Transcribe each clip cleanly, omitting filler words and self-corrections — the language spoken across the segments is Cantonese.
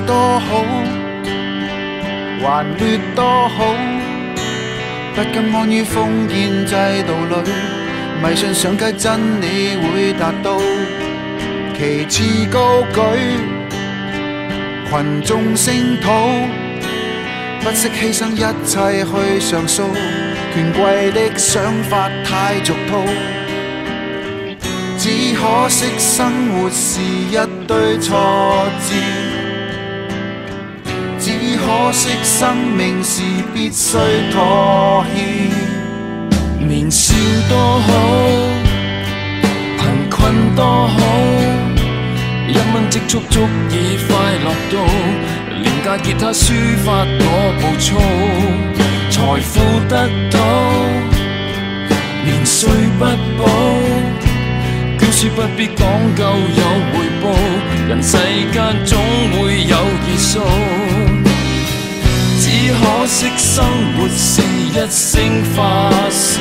多好，還劣多好，不甘安於封建制度裏，迷信上街真理會達到，旗幟高舉，群眾聲討，不惜犧牲一切去上訴，權貴的想法太俗套，只可惜生活是一堆挫折，只可惜生命是必須妥協。年少多好，貧困多好，一蚊積蓄足以快樂到，廉價吉他抒發我暴躁，財富得到，年歲不保，教書不必講究有回報，人世間總會有結數，只可惜生活是一聲發洩，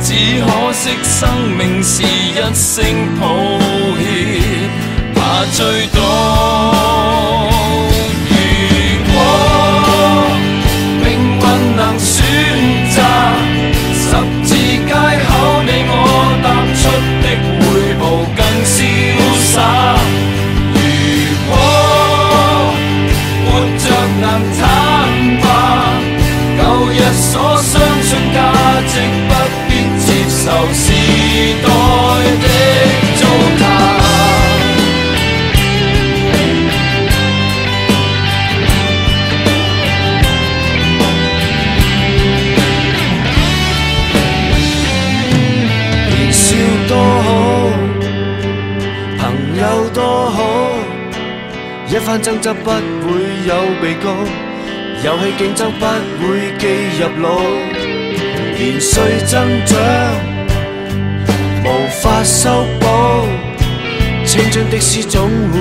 只可惜生命是一聲抱歉，怕追悼。如果命運能選擇，十字街口你我踏出的每步更瀟灑。如果活着能坦白，舊日所相信價值不必接受時代的糟蹋。年少多好，朋友多好，一番爭執不會有被告，遊戲競爭不會記入腦，年歲增長無法修補，青春的詩總會